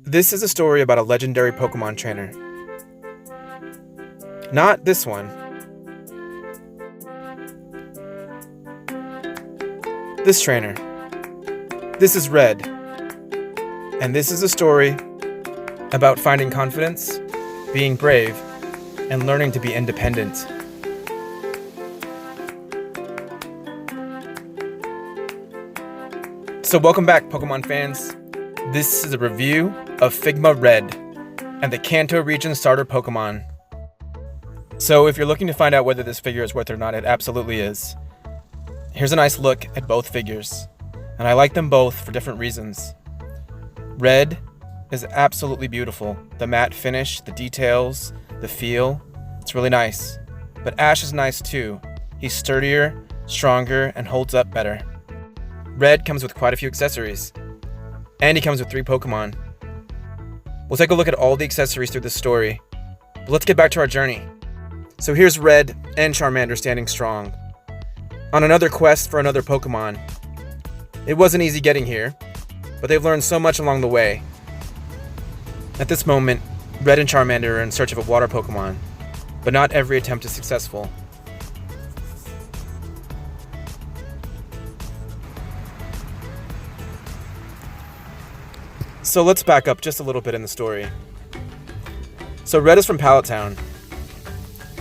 This is a story about a legendary Pokémon trainer. Not this one. This trainer. This is Red. And this is a story about finding confidence, being brave, and learning to be independent. So welcome back, Pokemon fans. This is a review of Figma Red and the Kanto Region Starter Pokemon. So if you're looking to find out whether this figure is worth it or not, it absolutely is. Here's a nice look at both figures, and I like them both for different reasons. Red is absolutely beautiful. The matte finish, the details, the feel, it's really nice. But Ash is nice too. He's sturdier, stronger, and holds up better. Red comes with quite a few accessories, and he comes with 3 Pokemon. We'll take a look at all the accessories through this story, but let's get back to our journey. So here's Red and Charmander standing strong, on another quest for another Pokemon. It wasn't easy getting here, but they've learned so much along the way. At this moment, Red and Charmander are in search of a water Pokemon, but not every attempt is successful. So let's back up just a little bit in the story. So Red is from Pallet Town.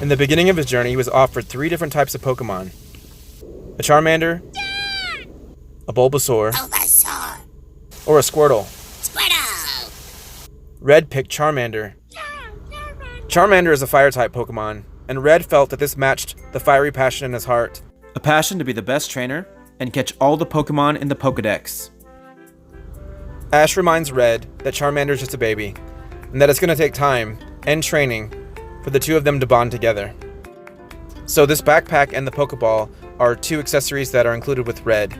In the beginning of his journey, he was offered 3 different types of Pokemon. A Charmander, a Bulbasaur, or a Squirtle. Red picked Charmander. Charmander is a Fire-type Pokemon, and Red felt that this matched the fiery passion in his heart. A passion to be the best trainer and catch all the Pokemon in the Pokedex. Ash reminds Red that Charmander is just a baby, and that it's going to take time and training for the two of them to bond together. So this backpack and the Pokeball are 2 accessories that are included with Red.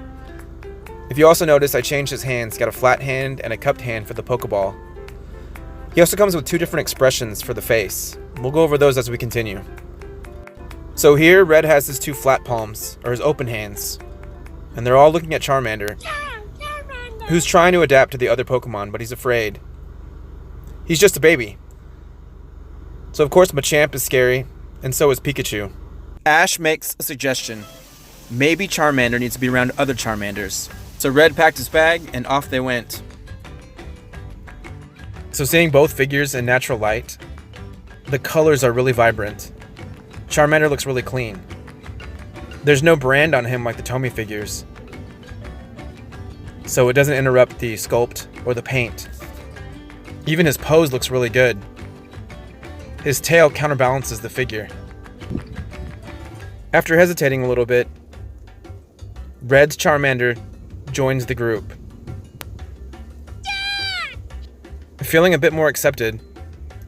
If you also notice, I changed his hands, got a flat hand and a cupped hand for the Pokeball. He also comes with 2 different expressions for the face. We'll go over those as we continue. So here, Red has his 2 flat palms, or his open hands, and they're all looking at Charmander, who's trying to adapt to the other Pokemon, but he's afraid. He's just a baby. So of course Machamp is scary, and so is Pikachu. Ash makes a suggestion. Maybe Charmander needs to be around other Charmanders. So Red packed his bag, and off they went. So seeing both figures in natural light, the colors are really vibrant. Charmander looks really clean. There's no brand on him like the Tomy figures, so it doesn't interrupt the sculpt or the paint. Even his pose looks really good. His tail counterbalances the figure. After hesitating a little bit, Red's Charmander joins the group. Feeling a bit more accepted,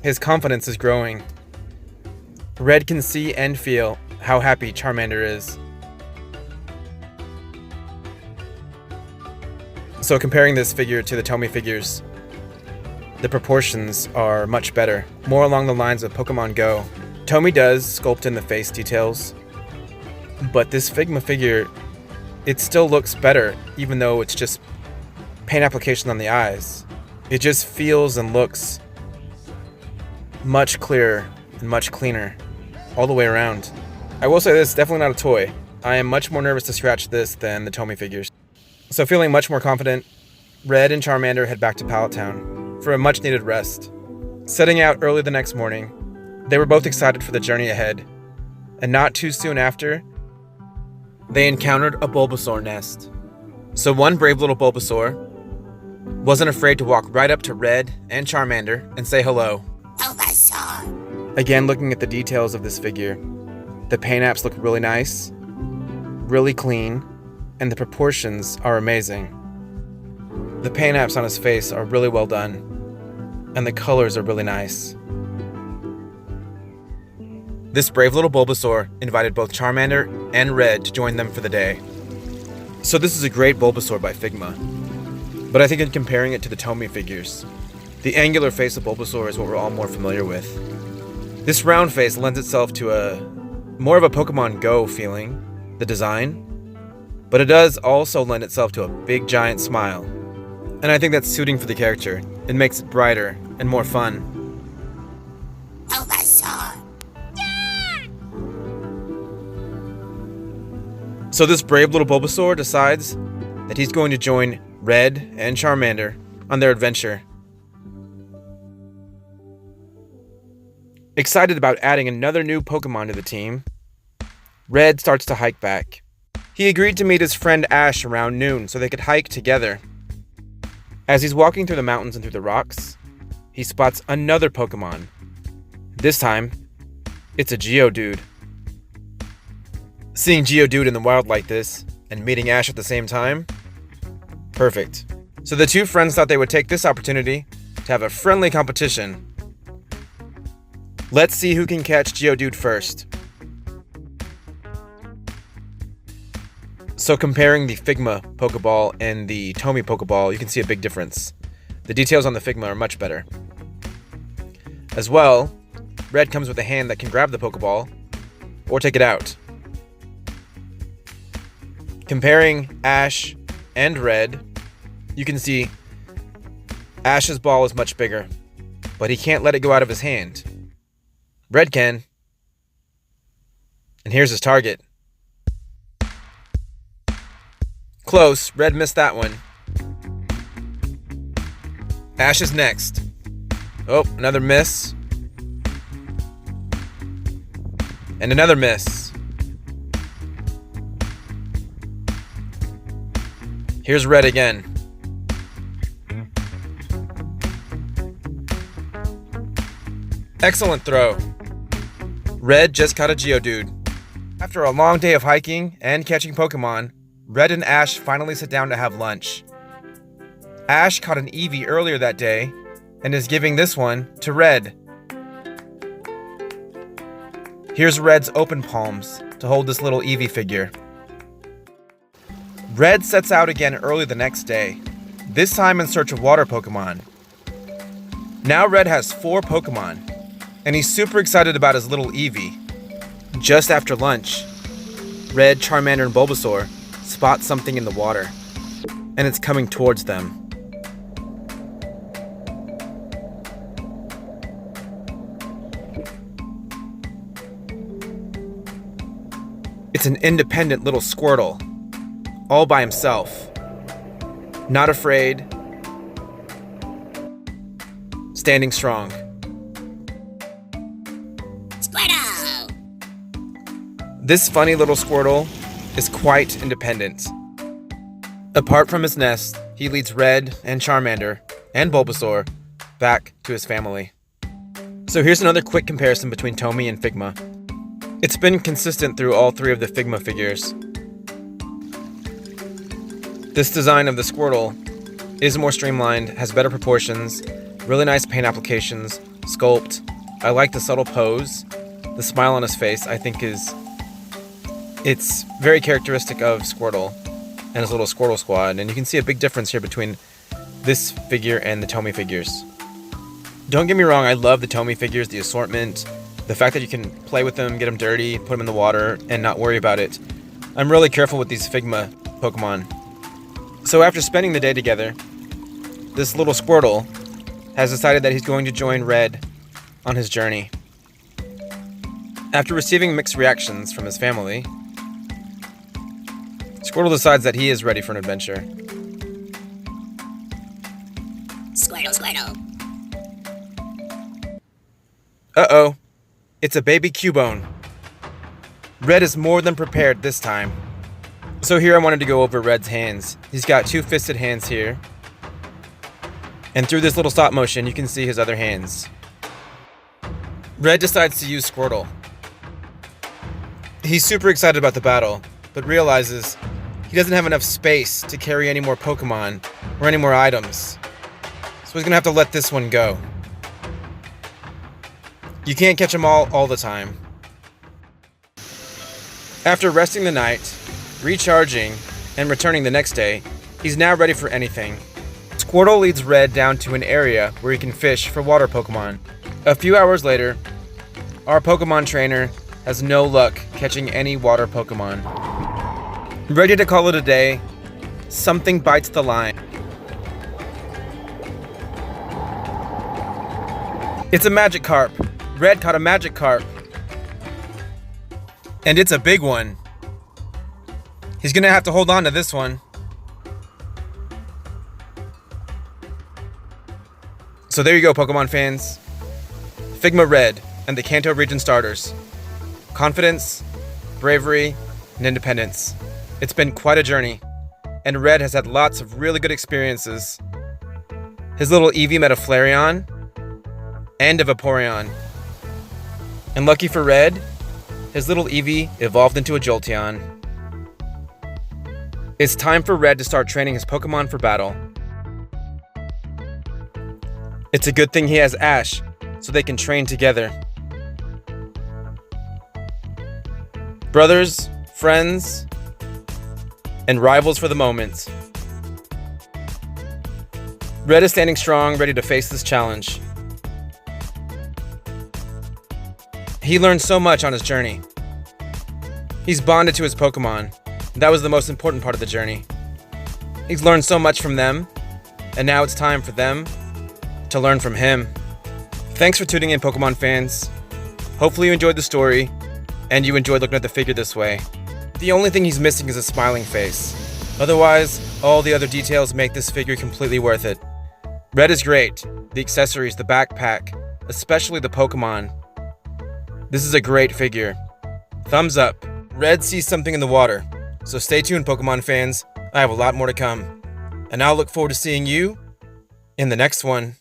his confidence is growing. Red can see and feel how happy Charmander is. So comparing this figure to the Tomy figures, the proportions are much better, more along the lines of Pokemon Go. Tomy does sculpt in the face details, but this Figma figure, it still looks better, even though it's just paint application on the eyes. It just feels and looks much clearer and much cleaner all the way around. I will say this, definitely not a toy. I am much more nervous to scratch this than the Tomy figures. So feeling much more confident, Red and Charmander head back to Pallet Town for a much needed rest. Setting out early the next morning, they were both excited for the journey ahead, and not too soon after, they encountered a Bulbasaur nest. So one brave little Bulbasaur wasn't afraid to walk right up to Red and Charmander and say hello. Bulbasaur! Again, looking at the details of this figure, the paint apps look really nice, really clean, and the proportions are amazing. The paint apps on his face are really well done, and the colors are really nice. This brave little Bulbasaur invited both Charmander and Red to join them for the day. So this is a great Bulbasaur by Figma, but I think in comparing it to the Tomy figures, the angular face of Bulbasaur is what we're all more familiar with. This round face lends itself to more of a Pokemon Go feeling, the design, but it does also lend itself to a big giant smile. And I think that's suiting for the character. It makes it brighter and more fun. Bulbasaur. So this brave little Bulbasaur decides that he's going to join Red and Charmander on their adventure. Excited about adding another new Pokemon to the team, Red starts to hike back. He agreed to meet his friend Ash around noon so they could hike together. As he's walking through the mountains and through the rocks, he spots another Pokemon. This time, it's a Geodude. Seeing Geodude in the wild like this, and meeting Ash at the same time, perfect. So the two friends thought they would take this opportunity to have a friendly competition. Let's see who can catch Geodude first. So comparing the Figma Pokeball and the Tomy Pokeball, you can see a big difference. The details on the Figma are much better. As well, Red comes with a hand that can grab the Pokeball or take it out. Comparing Ash and Red, you can see Ash's ball is much bigger, but he can't let it go out of his hand. Red can. And here's his target. Close. Red missed that one. Ash is next. Oh, another miss. And another miss. Here's Red again. Excellent throw. Red just caught a Geodude. After a long day of hiking and catching Pokemon, Red and Ash finally sit down to have lunch. Ash caught an Eevee earlier that day and is giving this one to Red. Here's Red's open palms to hold this little Eevee figure. Red sets out again early the next day, this time in search of water Pokemon. Now Red has 4 Pokemon, and he's super excited about his little Eevee. Just after lunch, Red, Charmander, and Bulbasaur spot something in the water, and it's coming towards them. It's an independent little Squirtle, all by himself, not afraid, standing strong. Squirtle. This funny little Squirtle is quite independent. Apart from his nest, he leads Red and Charmander and Bulbasaur back to his family. So here's another quick comparison between Tomy and Figma. It's been consistent through all 3 of the Figma figures. This design of the Squirtle is more streamlined, has better proportions, really nice paint applications, sculpt. I like the subtle pose. The smile on his face I think it's very characteristic of Squirtle and his little Squirtle squad, and you can see a big difference here between this figure and the Tomy figures. Don't get me wrong, I love the Tomy figures, the assortment, the fact that you can play with them, get them dirty, put them in the water, and not worry about it. I'm really careful with these Figma Pokemon. So after spending the day together, this little Squirtle has decided that he's going to join Red on his journey. After receiving mixed reactions from his family, Squirtle decides that he is ready for an adventure. Squirtle, Squirtle. Uh-oh. It's a baby Cubone. Red is more than prepared this time. So here I wanted to go over Red's hands. He's got 2 fisted hands here. And through this little stop motion, you can see his other hands. Red decides to use Squirtle. He's super excited about the battle, but realizes he doesn't have enough space to carry any more Pokemon or any more items. So he's gonna have to let this one go. You can't catch them all the time. After resting the night, recharging, and returning the next day, he's now ready for anything. Squirtle leads Red down to an area where he can fish for water Pokemon. A few hours later, our Pokemon trainer has no luck catching any water Pokemon. Ready to call it a day, something bites the line. It's a magic carp. Red caught a magic carp. And it's a big one. He's gonna have to hold on to this one. So there you go, Pokemon fans. Figma Red and the Kanto Region Starters. Confidence, bravery, and independence. It's been quite a journey, and Red has had lots of really good experiences. His little Eevee met a Flareon and a Vaporeon. And lucky for Red, his little Eevee evolved into a Jolteon. It's time for Red to start training his Pokemon for battle. It's a good thing he has Ash, so they can train together. Brothers, friends, and rivals for the moment. Red is standing strong, ready to face this challenge. He learned so much on his journey. He's bonded to his Pokemon. That was the most important part of the journey. He's learned so much from them, and now it's time for them to learn from him. Thanks for tuning in, Pokemon fans. Hopefully you enjoyed the story, and you enjoyed looking at the figure this way. The only thing he's missing is a smiling face. Otherwise, all the other details make this figure completely worth it. Red is great. The accessories, the backpack, especially the Pokemon. This is a great figure. Thumbs up. Red sees something in the water. So stay tuned, Pokemon fans. I have a lot more to come. And I'll look forward to seeing you in the next one.